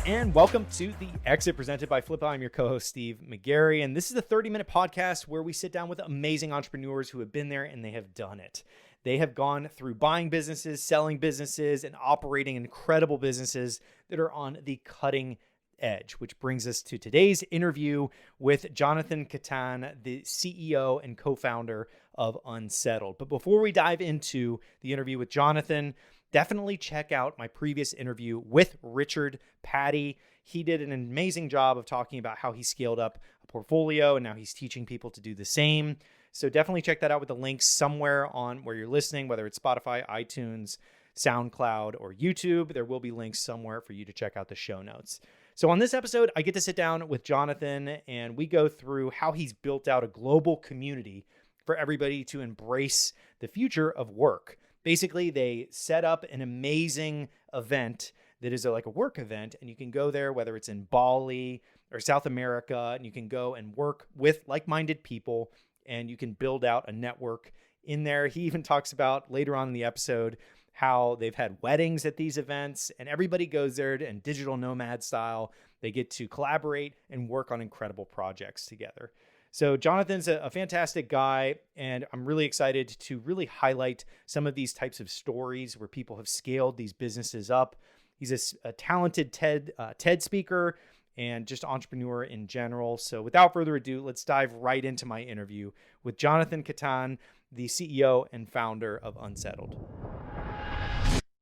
and welcome to The Exit presented by Flippa. I'm your co-host, Steve McGarry, and this is a 30-minute podcast where we sit down with amazing entrepreneurs who have been there and they have done it. They have gone through buying businesses, selling businesses, and operating incredible businesses that are on the cutting edge, which brings us to today's interview with Jonathan Kalan, the CEO and co-founder of Unsettled. But before we dive into the interview with Jonathan, definitely check out my previous interview with Richard Patty. He did an amazing job of talking about how he scaled up a portfolio and now he's teaching people to do the same. So definitely check that out with the links somewhere on where you're listening, whether it's Spotify, iTunes, SoundCloud, or YouTube. There will be links somewhere for you to check out the show notes. So on this episode, I get to sit down with Jonathan and we go through how he's built out a global community for everybody to embrace the future of work. Basically, they set up an amazing event that is like a work event, and you can go there, whether it's in Bali or South America, and you can go and work with like-minded people, and you can build out a network in there. He even talks about later on in the episode how they've had weddings at these events, and everybody goes there and digital nomad style. They get to collaborate and work on incredible projects together. So Jonathan's a fantastic guy, and I'm really excited to really highlight some of these types of stories where people have scaled these businesses up. He's a talented TED speaker and just entrepreneur in general. So without further ado, let's dive right into my interview with Jonathan Kalan, the CEO and founder of Unsettled.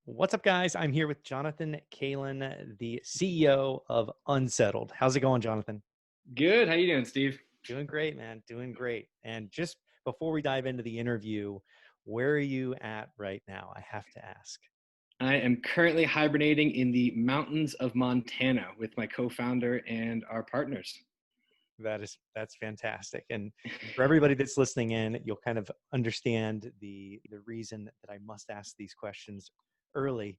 What's up, guys? I'm here with Jonathan Kalan, the CEO of Unsettled. How's it going, Jonathan? Good. How you doing, Steve? Doing great, man. Doing great. And just before we dive into the interview, where are you at right now? I have to ask. I am currently hibernating in the mountains of Montana with my co-founder and our partners. That's fantastic. And for everybody that's listening in, you'll kind of understand the reason that I must ask these questions early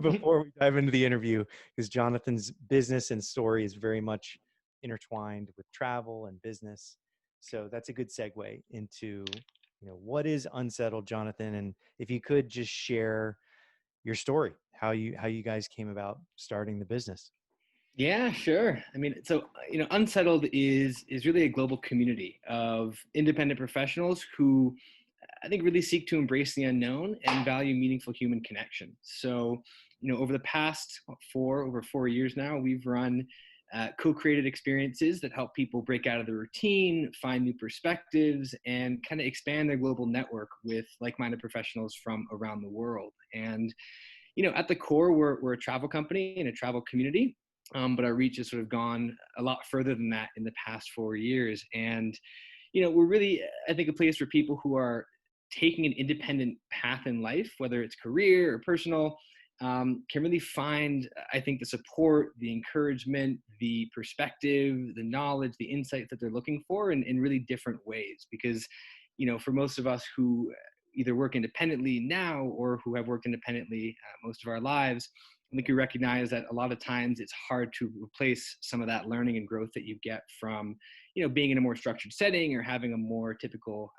before we dive into the interview, because Jonathan's business and story is very much intertwined with travel and business. So that's a good segue into, what is Unsettled, Jonathan? And if you could just share your story, how you guys came about starting the business. Yeah, sure. I mean, so, Unsettled is really a global community of independent professionals who I think really seek to embrace the unknown and value meaningful human connection. So, over the past over 4 years now, we've run co-created experiences that help people break out of the routine, find new perspectives, and kind of expand their global network with like-minded professionals from around the world. And, at the core, we're a travel company and a travel community, but our reach has sort of gone a lot further than that in the past 4 years. And, we're really, I think, a place for people who are taking an independent path in life, whether it's career or personal, can really find, I think, the support, the encouragement, the perspective, the knowledge, the insights that they're looking for in really different ways. Because, for most of us who either work independently now or who have worked independently most of our lives, I think you recognize that a lot of times it's hard to replace some of that learning and growth that you get from, being in a more structured setting or having a more typical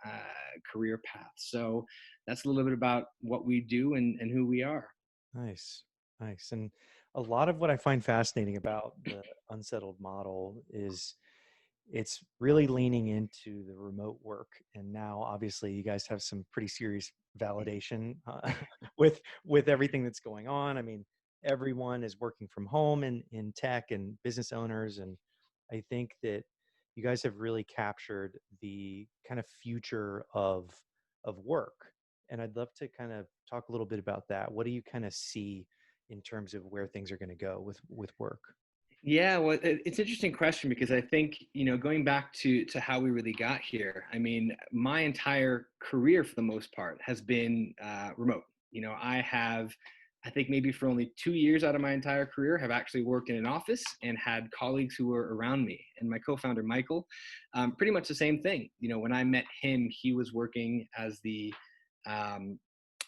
career path. So that's a little bit about what we do and who we are. Nice. And a lot of what I find fascinating about the Unsettled model is it's really leaning into the remote work. And now obviously you guys have some pretty serious validation with everything that's going on. I mean, everyone is working from home in tech and business owners. And I think that you guys have really captured the kind of future of work. And I'd love to kind of talk a little bit about that. What do you kind of see in terms of where things are going to go with work? Yeah, well, it's an interesting question because I think, going back to how we really got here, I mean, my entire career for the most part has been remote. I think maybe for only 2 years out of my entire career, have actually worked in an office and had colleagues who were around me. And my co-founder, Michael, pretty much the same thing. When I met him, he was working um,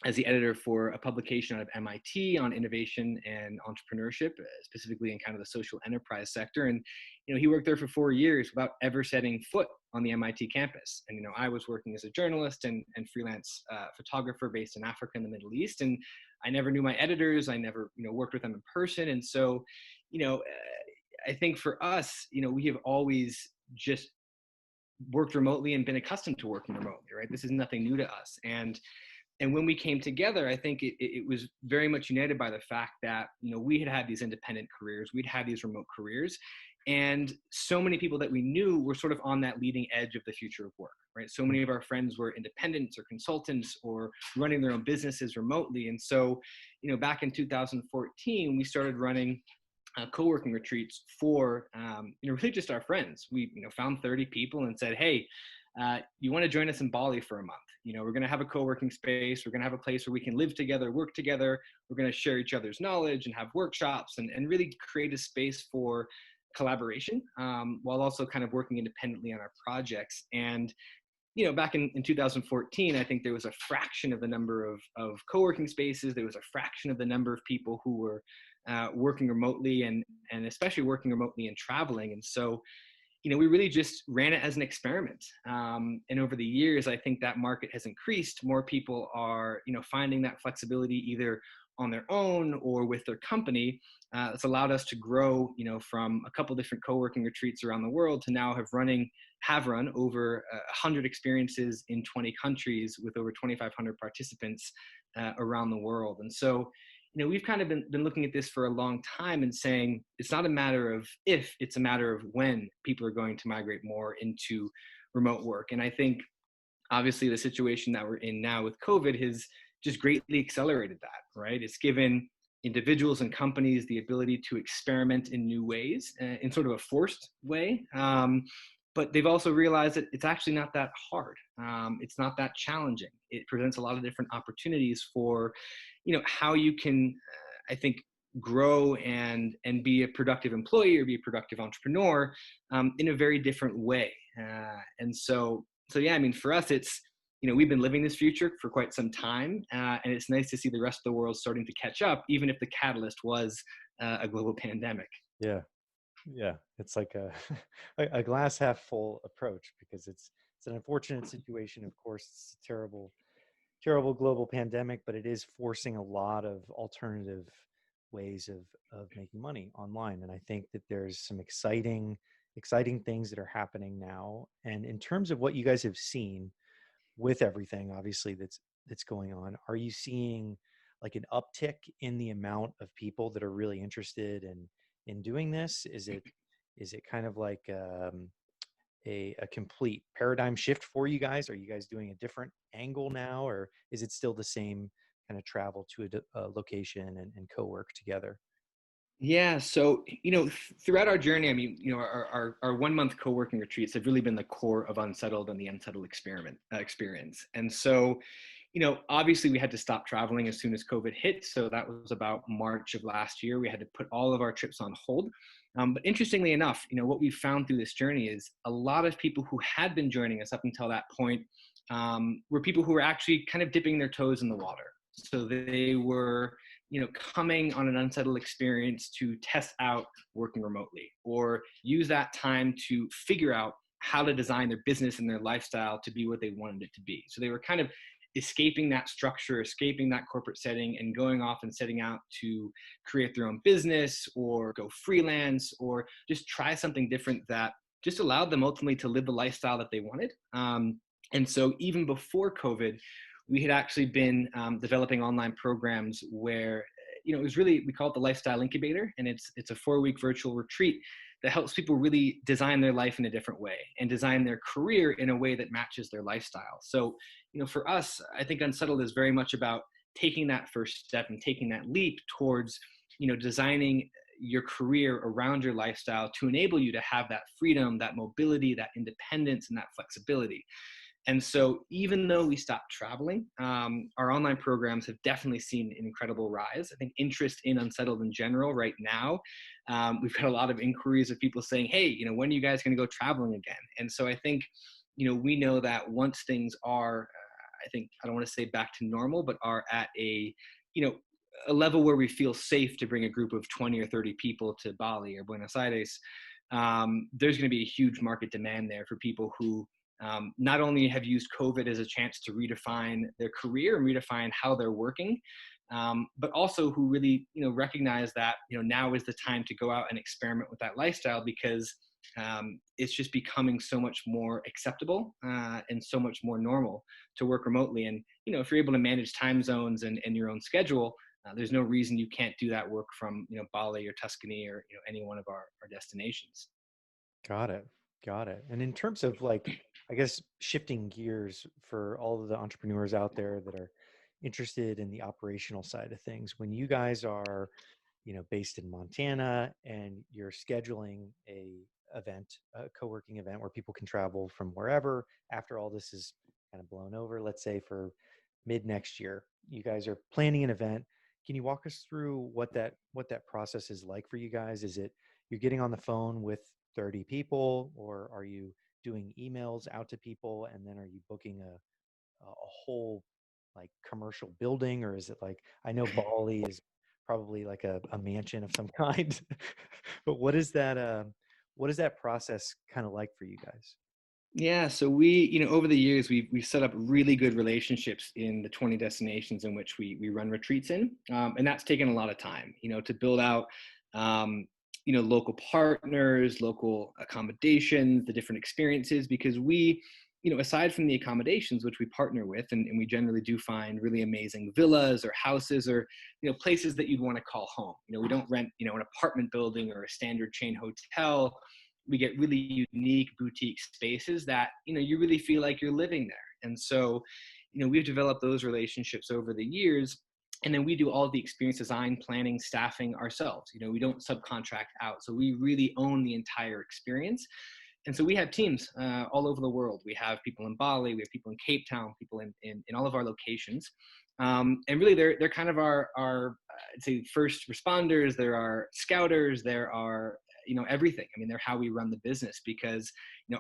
as the editor for a publication out of MIT on innovation and entrepreneurship, specifically in kind of the social enterprise sector. And, he worked there for 4 years without ever setting foot on the MIT campus. And, I was working as a journalist and freelance photographer based in Africa and the Middle East. And I never knew my editors. I never, worked with them in person. And so, I think for us, we have always just worked remotely and been accustomed to working remotely, right? This is nothing new to us. And when we came together, I think it was very much united by the fact that, we had these independent careers, we'd had these remote careers, and so many people that we knew were sort of on that leading edge of the future of work, right? So many of our friends were independents or consultants or running their own businesses remotely. And so, back in 2014, we started running co-working retreats for really just our friends. We found 30 people and said, hey, you want to join us in Bali for a month? We're going to have a co-working space. We're going to have a place where we can live together, work together. We're going to share each other's knowledge and have workshops and really create a space for collaboration, while also kind of working independently on our projects. And back in 2014, I think there was a fraction of the number of co-working spaces. There was a fraction of the number of people who were working remotely and especially working remotely and traveling. And so, we really just ran it as an experiment. And over the years, I think that market has increased. More people are, finding that flexibility either on their own or with their company. It's allowed us to grow, from a couple different co-working retreats around the world to now have run over 100 experiences in 20 countries with over 2,500 participants around the world. And so, we've kind of been looking at this for a long time and saying it's not a matter of if, it's a matter of when people are going to migrate more into remote work. And I think obviously the situation that we're in now with COVID has just greatly accelerated that, right? It's given individuals and companies the ability to experiment in new ways, in sort of a forced way. But they've also realized that it's actually not that hard. It's not that challenging. It presents a lot of different opportunities for, how you can, I think, grow and be a productive employee or be a productive entrepreneur in a very different way. And so yeah, I mean, for us, it's, we've been living this future for quite some time, and it's nice to see the rest of the world starting to catch up, even if the catalyst was a global pandemic. Yeah. Yeah. It's like a, a glass half full approach, because it's an unfortunate situation. Of course, it's a terrible global pandemic, but it is forcing a lot of alternative ways of making money online. And I think that there's some exciting things that are happening now. And in terms of what you guys have seen with everything, obviously, that's going on, are you seeing like an uptick in the amount of people that are really interested in doing this? Is it kind of like a complete paradigm shift for you guys? Are you guys doing a different angle now, or is it still the same kind of travel to a location and co-work together? Yeah, so throughout our journey, I mean, our 1 month co-working retreats have really been the core of Unsettled and the Unsettled experience. And so, obviously we had to stop traveling as soon as COVID hit. So that was about March of last year. We had to put all of our trips on hold. But interestingly enough, what we found through this journey is a lot of people who had been joining us up until that point were people who were actually kind of dipping their toes in the water. So they were coming on an Unsettled experience to test out working remotely, or use that time to figure out how to design their business and their lifestyle to be what they wanted it to be. So they were kind of escaping that structure, escaping that corporate setting, and going off and setting out to create their own business or go freelance or just try something different that just allowed them ultimately to live the lifestyle that they wanted. And so even before COVID, we had actually been developing online programs where, it was really, we call it the Lifestyle Incubator, and it's a 4-week virtual retreat that helps people really design their life in a different way and design their career in a way that matches their lifestyle. So, for us, I think Unsettled is very much about taking that first step and taking that leap towards, designing your career around your lifestyle to enable you to have that freedom, that mobility, that independence, and that flexibility. And so even though we stopped traveling, our online programs have definitely seen an incredible rise. I think interest in Unsettled in general right now, we've got a lot of inquiries of people saying, hey, when are you guys going to go traveling again? And so I think, we know that once things are, I think, I don't want to say back to normal, but are at a level where we feel safe to bring a group of 20 or 30 people to Bali or Buenos Aires, there's going to be a huge market demand there for people who not only have used COVID as a chance to redefine their career and redefine how they're working, but also who really, recognize that, now is the time to go out and experiment with that lifestyle, because it's just becoming so much more acceptable and so much more normal to work remotely. And, if you're able to manage time zones and your own schedule, there's no reason you can't do that work from, Bali or Tuscany or, any one of our destinations. Got it. Got it. And in terms of like, I guess shifting gears for all of the entrepreneurs out there that are interested in the operational side of things, when you guys are, based in Montana and you're scheduling a event, a co-working event where people can travel from wherever after all this is kind of blown over, let's say for mid next year, you guys are planning an event. Can you walk us through what that process is like for you guys? Is it you're getting on the phone with 30 people, or are you doing emails out to people and then are you booking a whole like commercial building, or is it like, I know Bali is probably like a mansion of some kind, but what is that process kind of like for you guys? Yeah, so we, over the years, we've set up really good relationships in the 20 destinations in which we run retreats in, and that's taken a lot of time, to build out, um, local partners, local accommodations, the different experiences, because we, aside from the accommodations which we partner with, and we generally do find really amazing villas or houses or, places that you'd want to call home. We don't rent, an apartment building or a standard chain hotel. We get really unique boutique spaces that, you really feel like you're living there. And so, we've developed those relationships over the years, and then we do all the experience design, planning, staffing ourselves. We don't subcontract out, so we really own the entire experience. And so we have teams all over the world. We have people in Bali, we have people in Cape Town, people in all of our locations. And really, they're kind of our I'd say first responders. There are scouters. There are, everything. I mean, they're how we run the business, because,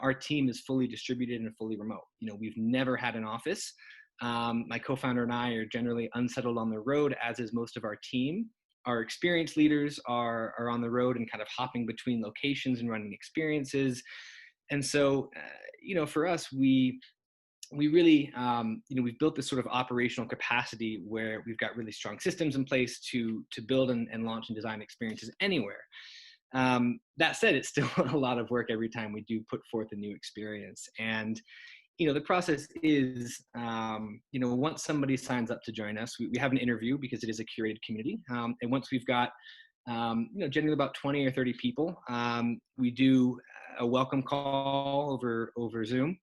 our team is fully distributed and fully remote. We've never had an office. My co-founder and I are generally unsettled on the road, as is most of our team. Our experienced leaders are on the road and kind of hopping between locations and running experiences. And so, for us, we really, we've built this sort of operational capacity where we've got really strong systems in place to build and launch and design experiences anywhere. That said, it's still a lot of work every time we do put forth a new experience. And, the process is, once somebody signs up to join us, we have an interview, because it is a curated community. And once we've got, generally about 20 or 30 people, we do a welcome call over Zoom,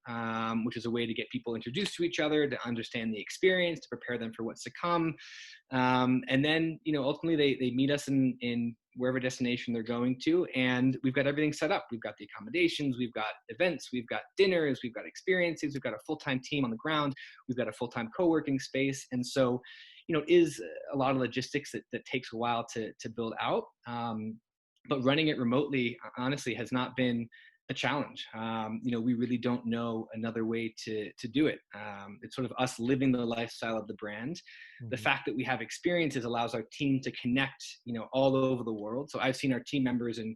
which is a way to get people introduced to each other, to understand the experience, to prepare them for what's to come. And then, ultimately they meet us in wherever destination they're going to, and we've got everything set up. We've got the accommodations, we've got events, we've got dinners, we've got experiences, we've got a full-time team on the ground, we've got a full-time co-working space. And so, it is a lot of logistics that takes a while to build out. But running it remotely, honestly, has not been a challenge. We really don't know another way to do it. It's sort of us living the lifestyle of the brand. The Mhm. fact that we have experiences allows our team to connect, all over the world. So I've seen our team members in,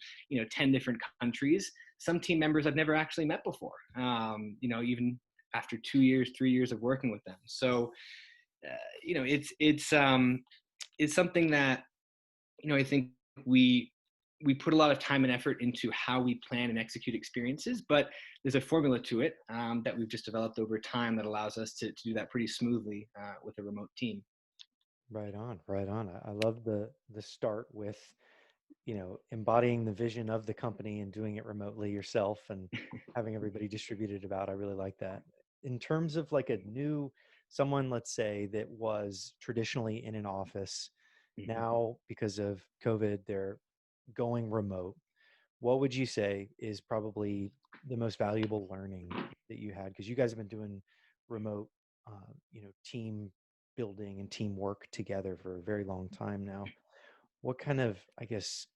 10 different countries. Some team members I've never actually met before, even after 2 years, 3 years of working with them. So, it's something that, I think we put a lot of time and effort into how we plan and execute experiences, but there's a formula to it, that we've just developed over time that allows us to do that pretty smoothly with a remote team. Right on, right on. I love the start with, embodying the vision of the company and doing it remotely yourself and having everybody distributed about. I really like that. In terms of like a new someone, let's say, that was traditionally in an office, Mhm. now because of COVID, they're going remote. What would you say is probably the most valuable learning that you had? Because you guys have been doing remote, team building and teamwork together for a very long time now. What kind of, I guess,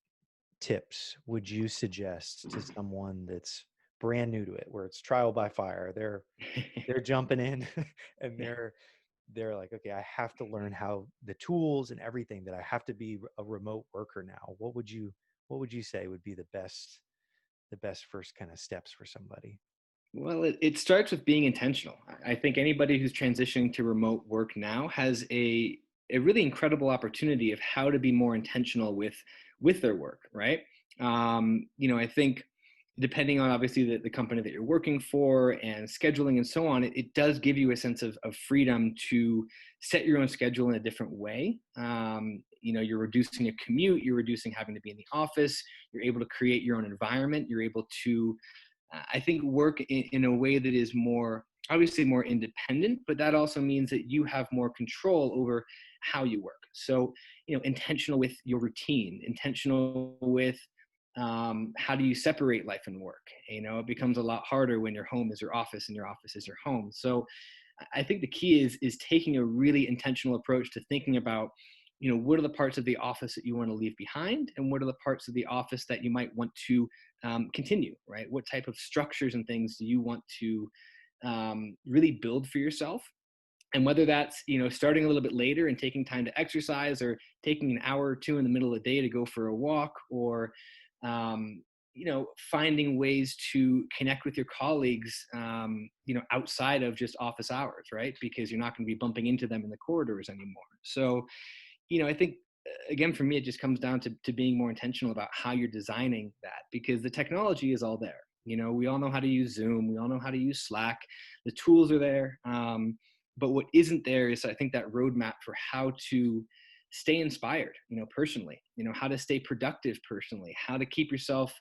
tips would you suggest to someone that's brand new to it, where it's trial by fire? They're jumping in and Yeah. they're like, okay, I have to learn how the tools and everything, that I have to be a remote worker now. What would you say would be the best first kind of steps for somebody? Well, it starts with being intentional. I think anybody who's transitioning to remote work now has a a really incredible opportunity of how to be more intentional with their work, right? I think depending on obviously the company that you're working for and scheduling and so on, it does give you a sense of freedom to set your own schedule in a different way. You're reducing a commute, you're reducing having to be in the office, you're able to create your own environment, you're able to, I think, work in a way that is more obviously more independent, but that also means that you have more control over how you work. So, intentional with your routine, intentional with how do you separate life and work. It becomes a lot harder when your home is your office and your office is your home. So I think the key is taking a really intentional approach to thinking about, what are the parts of the office that you want to leave behind, and what are the parts of the office that you might want to continue, right? What type of structures and things do you want to really build for yourself? And whether that's, starting a little bit later and taking time to exercise, or taking an hour or two in the middle of the day to go for a walk, or finding ways to connect with your colleagues, outside of just office hours, right? Because you're not going to be bumping into them in the corridors anymore. So, I think, again, for me, it just comes down to being more intentional about how you're designing that, because the technology is all there. We all know how to use Zoom, we all know how to use Slack, the tools are there. But what isn't there is, I think, that roadmap for how to stay inspired, personally, how to stay productive personally, how to keep yourself,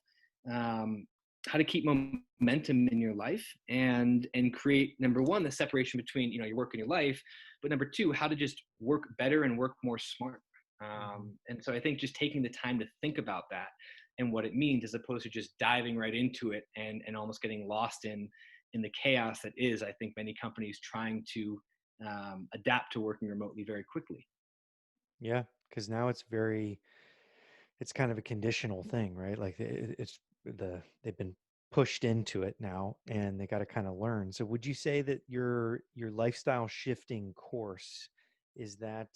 um, how to keep momentum in your life, and create, number one, the separation between, your work and your life, but number two, how to just work better and work more smart. Mhm. And so I think just taking the time to think about that and what it means, as opposed to just diving right into it and almost getting lost in the chaos that is, I think, many companies trying to adapt to working remotely very quickly. Yeah, because now it's kind of a conditional thing, right? Like it's they've been pushed into it now, and they got to kind of learn. So, would you say that your lifestyle shifting course is that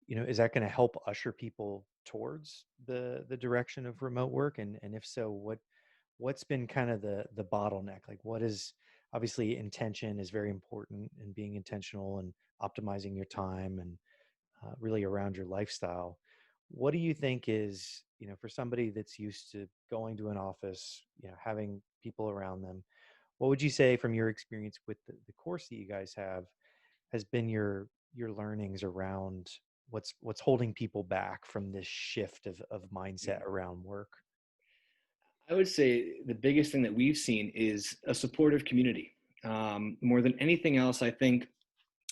is that going to help usher people towards the direction of remote work? And if so, what's been kind of the bottleneck? Like, what is obviously intention is very important, and being intentional and optimizing your time and really around your lifestyle. What do you think is, for somebody that's used to going to an office, having people around them, what would you say from your experience with the course that you guys have has been your learnings around what's holding people back from this shift of mindset Mhm. around work? I would say the biggest thing that we've seen is a supportive community. More than anything else, I think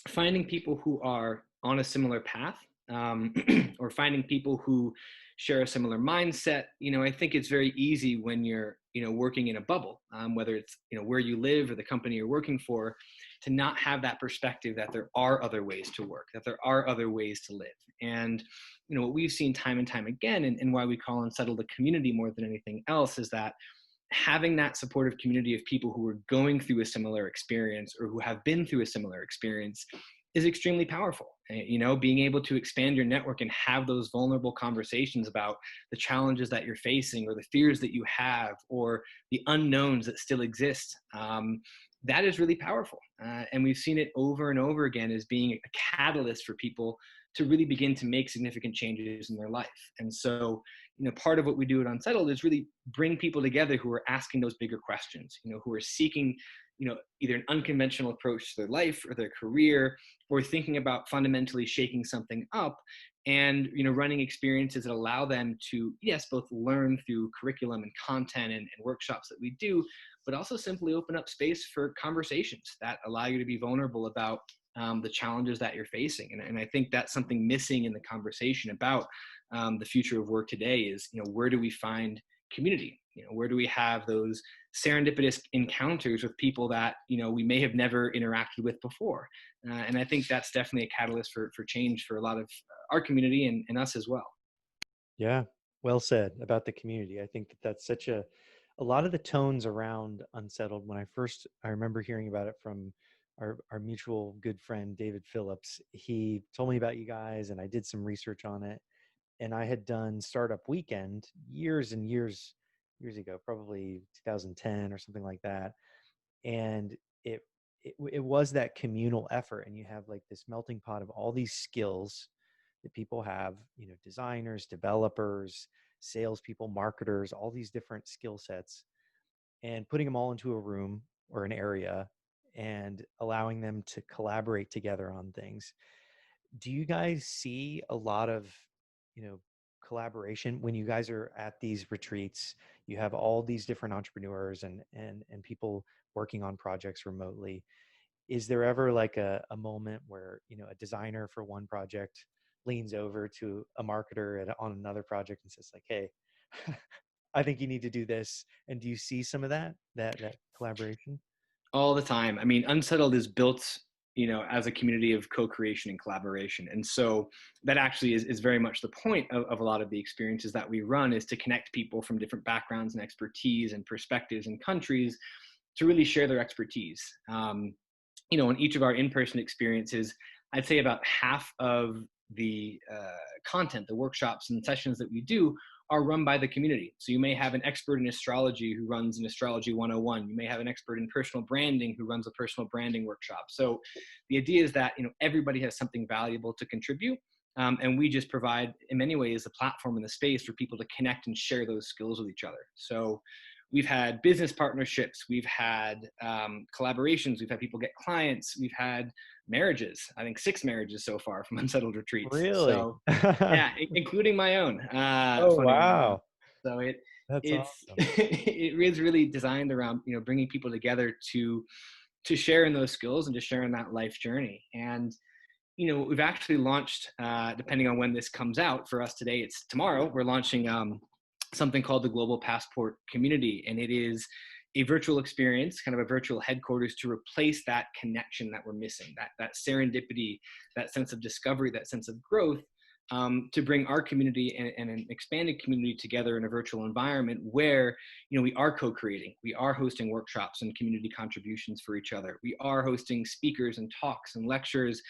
finding people who are on a similar path, um, or finding people who share a similar mindset. I think it's very easy when you're, working in a bubble, whether it's, where you live or the company you're working for, to not have that perspective that there are other ways to work, that there are other ways to live. And, what we've seen time and time again, and why we call Unsettled a community more than anything else, is that having that supportive community of people who are going through a similar experience, or who have been through a similar experience, is extremely powerful. Being able to expand your network and have those vulnerable conversations about the challenges that you're facing, or the fears that you have, or the unknowns that still exist, that is really powerful. And we've seen it over and over again as being a catalyst for people to really begin to make significant changes in their life. And so, part of what we do at Unsettled is really bring people together who are asking those bigger questions, who are seeking, either an unconventional approach to their life or their career, or thinking about fundamentally shaking something up, and, running experiences that allow them to, yes, both learn through curriculum and content and workshops that we do, but also simply open up space for conversations that allow you to be vulnerable about the challenges that you're facing. And I think that's something missing in the conversation about the future of work today is, where do we find community? Where do we have those serendipitous encounters with people that, we may have never interacted with before? And I think that's definitely a catalyst for change for a lot of our community, and us as well. Yeah, well said about the community. I think that that's such a lot of the tones around Unsettled. When I remember hearing about it from our mutual good friend David Phillips. He told me about you guys, and I did some research on it. And I had done Startup Weekend years and years ago, probably 2010 or something like that. And it it was that communal effort, and you have like this melting pot of all these skills that people have, designers, developers, salespeople, marketers, all these different skill sets, and putting them all into a room or an area and allowing them to collaborate together on things. Do you guys see a lot of, you know, collaboration when you guys are at these retreats? You have all these different entrepreneurs and people working on projects remotely. Is there ever like a moment where, a designer for one project leans over to a marketer on another project and says like, hey, I think you need to do this. And do you see some of that collaboration? All the time. I mean, Unsettled is built, as a community of co-creation and collaboration. And so that actually is very much the point of a lot of the experiences that we run, is to connect people from different backgrounds and expertise and perspectives and countries to really share their expertise. In each of our in-person experiences, I'd say about half of the content, the workshops and sessions that we do are run by the community. So you may have an expert in astrology who runs an astrology 101. You may have an expert in personal branding who runs a personal branding workshop. So the idea is that, everybody has something valuable to contribute. And we just provide, in many ways, the platform and the space for people to connect and share those skills with each other. So we've had business partnerships, we've had collaborations, we've had people get clients, we've had marriages. I think 6 marriages so far from Unsettled retreats. Really? So yeah, including my own. Oh, Funny enough. wow. So That's it's awesome. it is really designed around bringing people together to share in those skills and to share in that life journey. And we've actually launched, depending on when this comes out, for us today, it's tomorrow, we're launching something called the Global Passport Community. And it is a virtual experience, kind of a virtual headquarters, to replace that connection that we're missing, that serendipity, that sense of discovery, that sense of growth, to bring our community and an expanded community together in a virtual environment where, we are co-creating, we are hosting workshops and community contributions for each other. We are hosting speakers and talks and lectures.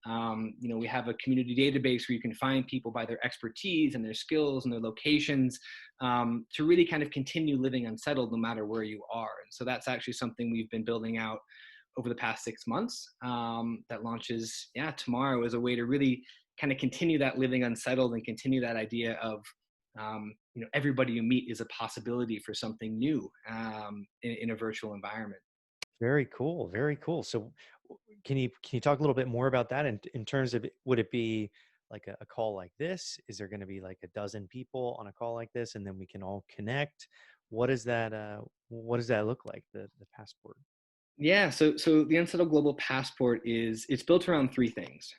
We have a community database where you can find people by their expertise and their skills and their locations, to really kind of continue living unsettled no matter where you are. And so that's actually something we've been building out over the past 6 months, that launches tomorrow, as a way to really kind of continue that living unsettled and continue that idea of everybody you meet is a possibility for something new, in a virtual environment. Very cool. Very cool. So can you talk a little bit more about that in terms of, would it be like a call like this? Is there going to be like a dozen people on a call like this and then we can all connect? What does that look like, the passport? Yeah, so the Unsettled Global Passport it's built around 3 things: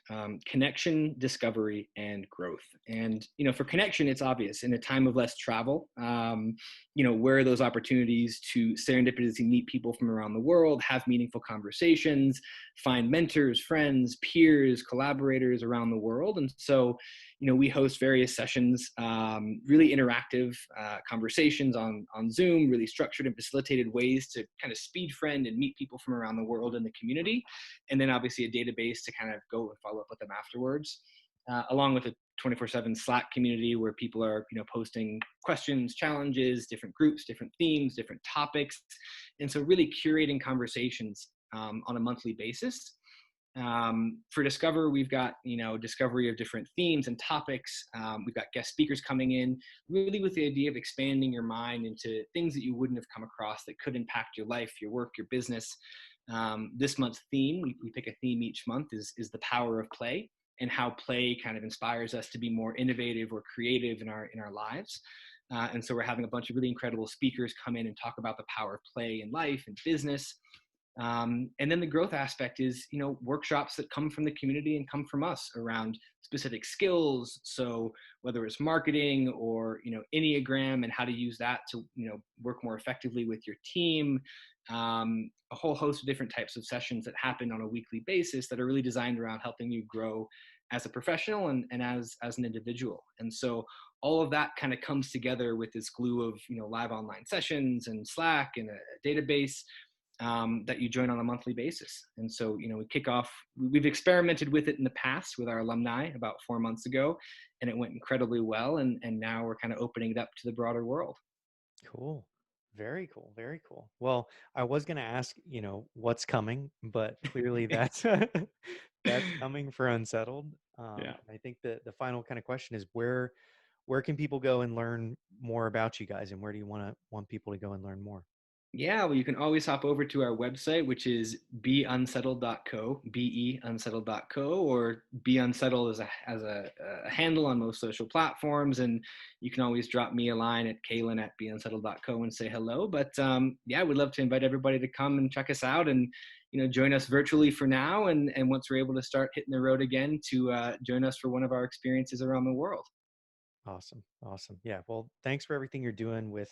connection, discovery, and growth. And for connection, it's obvious. In a time of less travel, where are those opportunities to serendipitously meet people from around the world, have meaningful conversations, find mentors, friends, peers, collaborators around the world. And so, we host various sessions, really interactive conversations on Zoom, really structured and facilitated ways to kind of speed friend and meet people from around the world in the community. And then obviously a database to kind of go and follow up with them afterwards, along with a 24/7 Slack community where people are, posting questions, challenges, different groups, different themes, different topics. And so really curating conversations on a monthly basis. For Discover, we've got, discovery of different themes and topics. We've got guest speakers coming in, really with the idea of expanding your mind into things that you wouldn't have come across that could impact your life, your work, your business. This month's theme, we pick a theme each month, is the power of play, and how play kind of inspires us to be more innovative or creative in our lives. And so we're having a bunch of really incredible speakers come in and talk about the power of play in life and business. And then the growth aspect is, workshops that come from the community and come from us around specific skills. So whether it's marketing or, Enneagram and how to use that to, work more effectively with your team, a whole host of different types of sessions that happen on a weekly basis that are really designed around helping you grow as a professional and as an individual. And so all of that kind of comes together with this glue of, live online sessions and Slack and a database, that you join on a monthly basis. And so, we kick off, we've experimented with it in the past with our alumni about 4 months ago, and it went incredibly well. And now we're kind of opening it up to the broader world. Cool. Very cool. Very cool. Well, I was going to ask, what's coming, but clearly that's that's coming for Unsettled. Yeah. And I think the final kind of question is where can people go and learn more about you guys, and where do you want people to go and learn more? Yeah, well, you can always hop over to our website, which is beunsettled.co, beunsettled.co, or be unsettled as a handle on most social platforms. And you can always drop me a line at Kalan at beunsettled.co and say hello. But yeah, we'd love to invite everybody to come and check us out and, join us virtually for now. And once we're able to start hitting the road again, to join us for one of our experiences around the world. Awesome. Awesome. Yeah. Well, thanks for everything you're doing with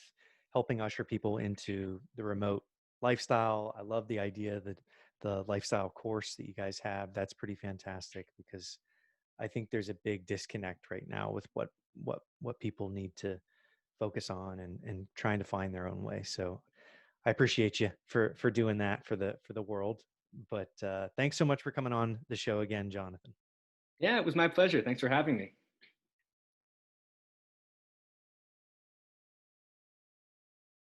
helping usher people into the remote lifestyle. I love the idea that the lifestyle course that you guys have, that's pretty fantastic because I think there's a big disconnect right now with what people need to focus on and trying to find their own way. So I appreciate you for doing that for the world. But thanks so much for coming on the show again, Jonathan. Yeah, it was my pleasure. Thanks for having me.